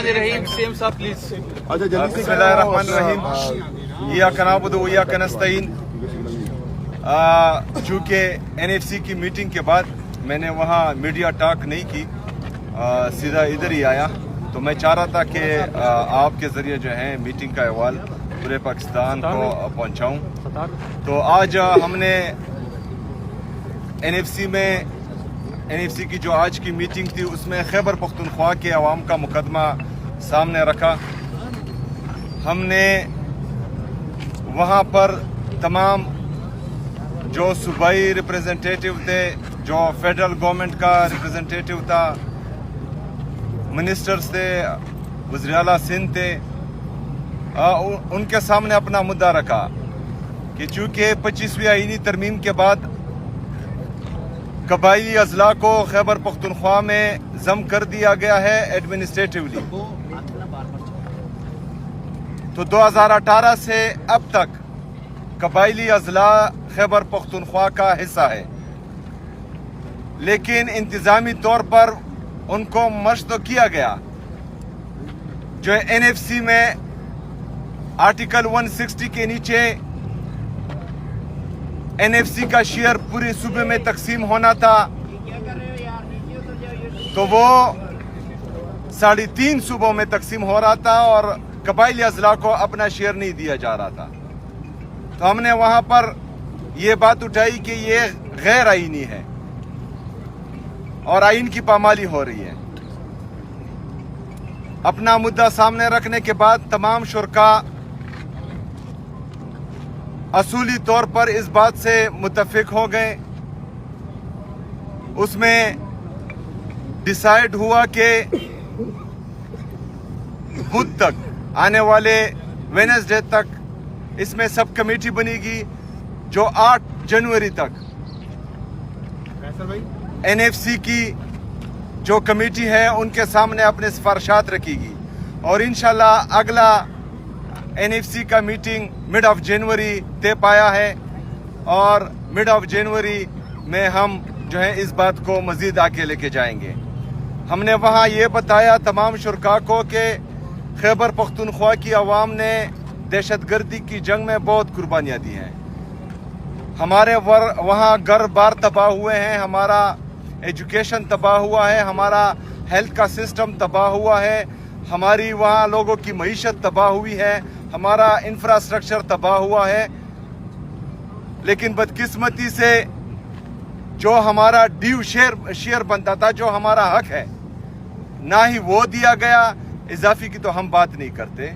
बिस्मिल्लाहिर्रहमानिर्रहीम सीएम साहब प्लीज। बिस्मिल्लाहिर्रहमानिर्रहीम इय्याका नअबुदु व इय्याका नस्तईन। चूँकि NFC की मीटिंग के बाद मैंने वहाँ मीडिया टॉक नहीं की, सीधा इधर ही आया, तो मैं चाह रहा था कि आपके ज़रिए जो है मीटिंग का अहवाल पूरे पाकिस्तान को पहुँचाऊँ। तो आज हमने NFC की जो आज की मीटिंग थी उसमें खैबर पख्तूनख्वा के अवाम का मुकदमा सामने रखा। हमने वहाँ पर तमाम जो सूबाई रिप्रेजेंटेटिव थे, जो फेडरल गवर्नमेंट का रिप्रेजेंटेटिव था, मिनिस्टर्स थे, वज़ीर आला सिंध थे, उनके सामने अपना मुद्दा रखा कि चूँकि 25वीं आईनी तरमीम के बाद कबायली अजला को खैबर पख्तूनख्वा में जम कर दिया गया है एडमिनिस्ट्रेटिवली, तो 2018 से अब तक कबायली अजला खैबर पख्तूनख्वा का हिस्सा है, लेकिन इंतजामी तौर पर उनको मर्ज तो किया गया। जो NFC में आर्टिकल 160 के नीचे NFC का शेयर पूरे सूबे में तकसीम होना था, तो वो 3.5 सूबों में तकसीम हो रहा था और कबायली अजला को अपना शेयर नहीं दिया जा रहा था। तो हमने वहां पर ये बात उठाई कि ये गैर आईनी है और आइन की पामाली हो रही है। अपना मुद्दा सामने रखने के बाद तमाम शुरका असूली तौर पर इस बात से मुत्तफिक हो गए। उसमें डिसाइड हुआ कि बुध तक, आने वाले वेडनेसडे तक इसमें सब कमेटी बनेगी, जो 8 जनवरी तक NFC की जो कमेटी है उनके सामने अपने सिफारिशात रखेगी और इंशाल्लाह अगला NFC का मीटिंग मिड ऑफ जनवरी तय पाया है और मिड ऑफ जनवरी में हम जो है इस बात को मजीद आगे लेके जाएंगे। हमने वहाँ ये बताया तमाम शुरका को कि खैबर पख्तूनख्वा की आवाम ने दहशतगर्दी की जंग में बहुत कुर्बानियाँ दी हैं। हमारे वहाँ घर बार तबाह हुए हैं, हमारा एजुकेशन तबाह हुआ है, हमारा हेल्थ का सिस्टम तबाह हुआ है, हमारी वहाँ लोगों की मईशत तबाह हुई है, हमारा इंफ्रास्ट्रक्चर तबाह हुआ है। लेकिन बदकिस्मती से जो हमारा ड्यू शेयर बनता था, जो हमारा हक है, ना ही वो दिया गया। इजाफी की तो हम बात नहीं करते।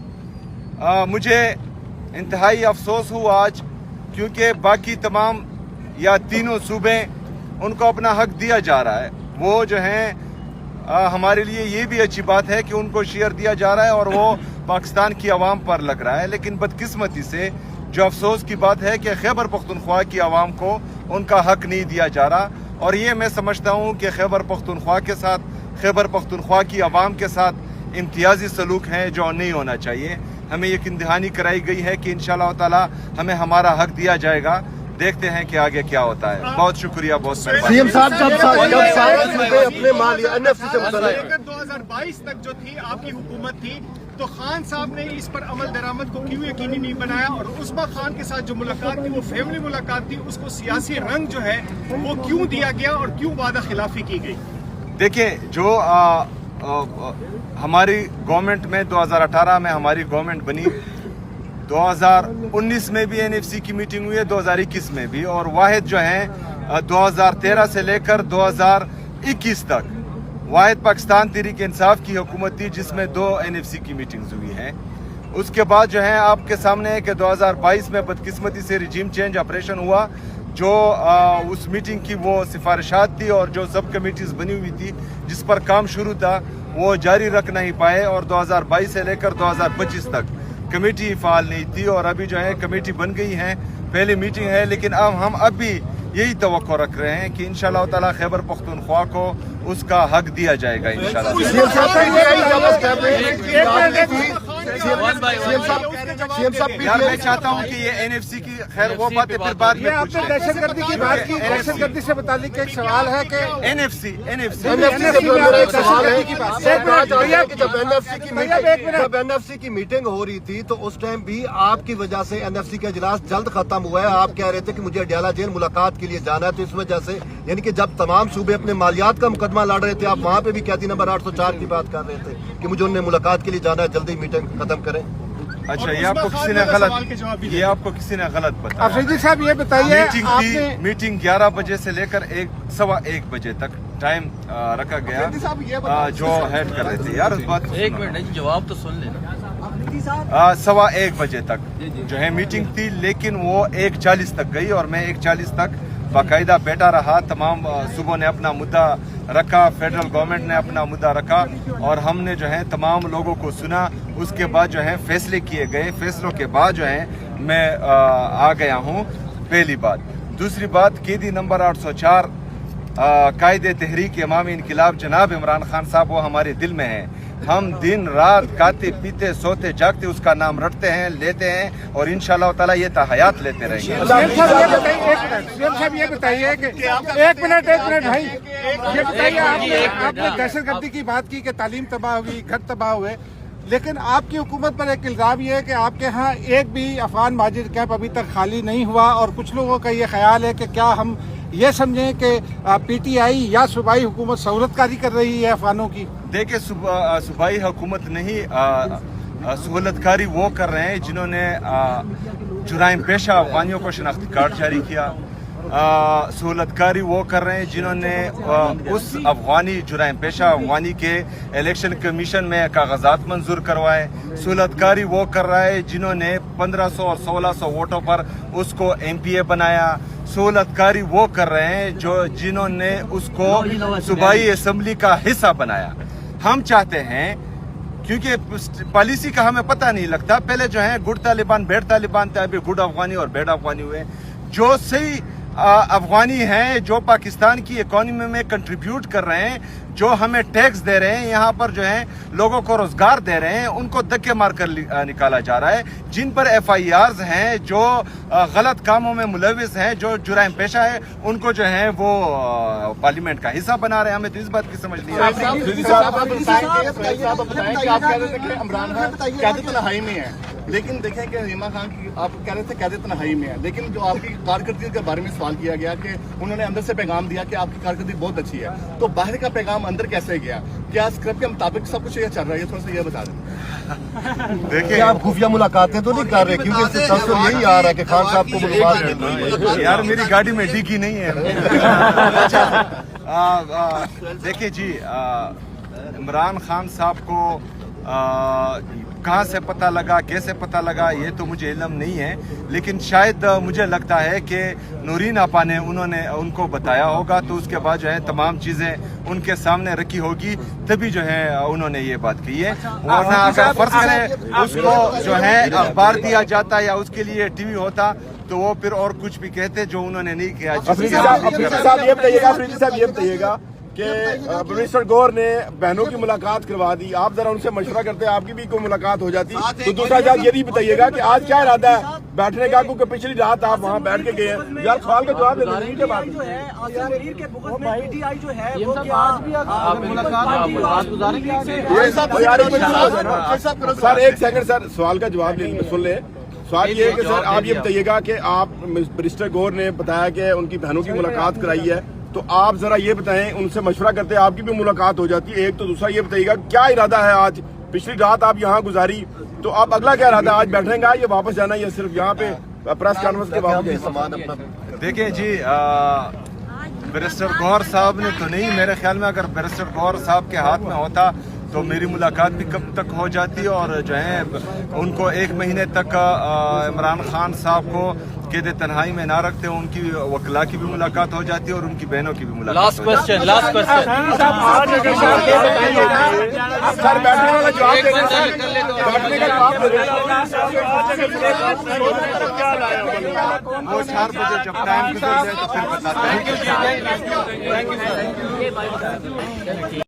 मुझे इंतहाई अफसोस हुआ आज, क्योंकि बाकी तमाम या तीनों सूबे उनको अपना हक दिया जा रहा है। वो जो हैं हमारे लिए ये भी अच्छी बात है कि उनको शेयर दिया जा रहा है और वो पाकिस्तान की आवाम पर लग रहा है। लेकिन बदकिस्मती से जो अफसोस की बात है कि खैबर पख्तूनख्वा की आवाम को उनका हक नहीं दिया जा रहा, और ये मैं समझता हूँ कि खैबर पख्तूनख्वा के साथ, खैबर पख्तूनख्वा की आवाम के साथ इम्तियाजी सलूक हैं जो नहीं होना चाहिए। हमें यकीन दहानी कराई गई है कि इंशाअल्लाह ताला हमें हमारा हक दिया जाएगा। देखते हैं कि आगे क्या होता है। बहुत शुक्रिया, बहुत सीएम साहब जब सारे सूबे अपने माल NFC से मुतल्लिक़ 2022 तक जो थी आपकी हुकूमत थी, तो खान साहब ने इस पर अमल दरामद को क्यों यकीनी नहीं बनाया, और उस्मा खान के साथ जो मुलाकात थी वो फैमिली मुलाकात थी, उसको सियासी रंग जो है वो क्यों दिया गया और क्यों वादा खिलाफी की गई? देखिए, जो हमारी गवर्नमेंट में 2018 में हमारी गवर्नमेंट बनी, 2019 में भी NFC की मीटिंग हुई है, 2021 में भी, और वाहिद जो है 2013 से लेकर 2021 तक वाहिद पाकिस्तान तहरीक इंसाफ की हुकूमत थी जिसमें 2 NFC की मीटिंग्स हुई हैं। उसके बाद जो है आपके सामने है कि 2022 में बदकिस्मती से रिजीम चेंज ऑपरेशन हुआ, जो उस मीटिंग की वो सिफारिशात थी और जो सब कमेटीज बनी हुई थी जिस पर काम शुरू था वो जारी रख नहीं पाए, और 2022 से लेकर 2025 तक कमेटी फाल नहीं थी, और अभी जो है कमेटी बन गई है, पहली मीटिंग है। लेकिन अब हम भी यही तवक्को रख रहे हैं कि इंशाअल्लाह ताला खैबर पख्तूनख्वा को उसका हक दिया जाएगा इंशाअल्लाह। सीएम साहब यार मैं चाहता हूँ कि ये एनएफसी की खैर वो बातें फिर बाद में आपने दहशतगर्दी की बात की, दहशतगर्दी से मुतालिक एक सवाल है कि एनएफसी एनएफसी से मेरा एक सवाल है कि जब एनएफसी की मीटिंग हो रही थी तो उस टाइम भी आपकी वजह से एनएफसी का इजलास जल्द खत्म हुआ है। आप कह रहे थे कि मुझे अडयाला जेल मुलाकात के लिए जाना है, तो इस वजह से यानी कि जब तमाम सूबे अपने मालियात का मुकदमा लड़ रहे थे, आप वहाँ पे भी कैदी नंबर 804 की बात कर रहे थे कि मुझे उन्हें मुलाकात के लिए जाना है, जल्दी मीटिंग खत्म करें। अच्छा, ये आपको किसी ने गलत बताया। अफरीदी साहब ये बताइए, मीटिंग 11 बजे से लेकर 1:15 बजे तक टाइम रखा गया जो हेड कर रहे थे। यार उस बात एक मिनट जवाब तो सुन लेना। 1:15 बजे तक जो है मीटिंग थी, लेकिन वो 1:40 तक गई और मैं 1:40 तक बाकायदा बैठा रहा। तमाम सूबों ने अपना मुद्दा रखा, फेडरल गवर्नमेंट ने अपना मुद्दा रखा और हमने जो है तमाम लोगों को सुना। उसके बाद जो है फैसले किए गए। फैसलों के बाद जो है मैं आ गया हूँ, पहली बात। दूसरी बात, कैदी नंबर 804 कायदे तहरीक इमामी इनकलाब जनाब इमरान खान साहब वो हमारे दिल में है। हम दिन रात खाते पीते सोते जागते उसका नाम रटते हैं, लेते हैं और इंशाअल्लाह ताला ये हयात लेते रहेंगे। सीएम साहब ये बताइए कि एक मिनट भाई, ये बताइए, आपने दहशतगर्दी की बात की कि तालीम तबाह हुई, घर तबाह हुए, लेकिन आपकी हुकूमत पर एक इल्जाम ये है कि आपके यहाँ एक भी अफगान महाजिर कैंप अभी तक खाली नहीं हुआ और कुछ लोगों का ये ख्याल है कि क्या हम ये समझें कि पीटीआई या सूबाई हुकूमत सहूलतकारी कर रही है अफगानों की? देखिए, सूबाई हुकूमत नहीं, सहूलतकारी वो कर रहे हैं जिन्होंने जुराइम पेशा अफगानियों को शनाख्ती कार्ड जारी किया। सहूलतकारी वो कर रहे हैं जिन्होंने उस अफगानी जुराइम पेशा अफगानी के इलेक्शन कमीशन में कागजात मंजूर करवाए। सहूलतकारी वो कर रहा है जिन्होंने 1500 और 1600 वोटों पर उसको एमपीए बनाया। सहूलतकारी वो कर रहे हैं जिन्होंने उसको सूबाई असम्बली का हिस्सा बनाया। हम चाहते हैं, क्योंकि पॉलिसी का हमें पता नहीं लगता, पहले जो है गुड तालिबान बैड तालिबान थे, अभी गुड अफगानी और बैड अफगानी हुए। जो सही अफगानी हैं, जो पाकिस्तान की इकोनॉमी में कंट्रीब्यूट कर रहे हैं, जो हमें टैक्स दे रहे हैं, यहाँ पर जो है लोगों को रोजगार दे रहे हैं, उनको धक्के मार कर निकाला जा रहा है। जिन पर FIRs हैं, जो गलत कामों में मुलविस हैं, जो जुराइम पेशा है, उनको जो है वो पार्लियामेंट का हिस्सा बना रहे हैं। हमें तो इस बात की समझ नहीं आ रही। इमरान खान कैद तन्हाई में है, लेकिन देखें कि रीमा खान की आप कह रहे थे कैद तन्हाई में है, लेकिन जो आपकी कारकर्दगी के बारे में सवाल किया गया कि उन्होंने अंदर से पैगाम दिया कि आपकी कारकर्दगी बहुत अच्छी है, तो बाहर का पैगाम अंदर कैसे गया? क्या स्क्रिप्ट के मुताबिक सब कुछ ये चल रहा है? थोड़ा सा ये बता दें। देखिए, आप खुफिया मुलाकातें तो नहीं कर रहे, क्योंकि इससे तस्वीर यही आ रहा है कि खान साहब को मुलाकात मिल रही है। यार मेरी गाड़ी में डिग्गी नहीं है। देखिए जी, इमरान खान साहब को कहाँ से पता लगा, कैसे पता लगा, ये तो मुझे इल्म नहीं है, लेकिन शायद मुझे लगता है कि नूरीन आपा ने उनको बताया होगा, तो उसके बाद जो है तमाम चीज़ें उनके सामने रखी होगी, तभी जो है उन्होंने ये बात कही है। वरना अगर फर्ज करें उसको जो है अखबार दिया जाता या उसके लिए टीवी होता तो वो फिर और कुछ भी कहते जो उन्होंने नहीं किया। अफरीदी साहब ये बताइएगा कि मिनिस्टर गौर ने बहनों की मुलाकात करवा दी, आप जरा उनसे मशवरा करते, आपकी भी कोई मुलाकात हो जाती। तो दूसरा बात ये भी बताइएगा कि आज क्या इरादा है बैठने का, क्योंकि पिछली रात आप वहाँ बैठ के गए हैं। यार सवाल का जवाब दे दीजिए। बात सर एक सेकंड सर, सवाल का जवाब सुन ले। सवाल ये है कि सर आप ये बताइएगा कि आप मिनिस्टर गौर ने बताया कि उनकी बहनों की मुलाकात कराई है, तो आप जरा ये बताएं, उनसे मशवरा करते आपकी भी मुलाकात हो जाती है एक, तो दूसरा ये बताइएगा क्या इरादा है आज, पिछली रात आप यहाँ गुजारी, तो आप अगला क्या इरादा है, आज बैठने का या वापस जाना या सिर्फ यहाँ पे प्रेस कॉन्फ्रेंस के बाद? देखिए जी, बैरिस्टर गौर साहब ने तो नहीं, मेरे ख्याल में अगर बैरिस्टर गौर साहब के हाथ में होता तो मेरी मुलाकात भी कब तक हो जाती, और जो है उनको 1 महीने तक इमरान खान साहब को कैद तन्हाई में ना रखते, उनकी वकला की भी मुलाकात हो जाती है और उनकी बहनों की भी मुलाकात। लास्ट क्वेश्चन सर बैठने वाला जवाब वो 4 बजे जब टाइम गुजर जाए तो फिर बताते हैं।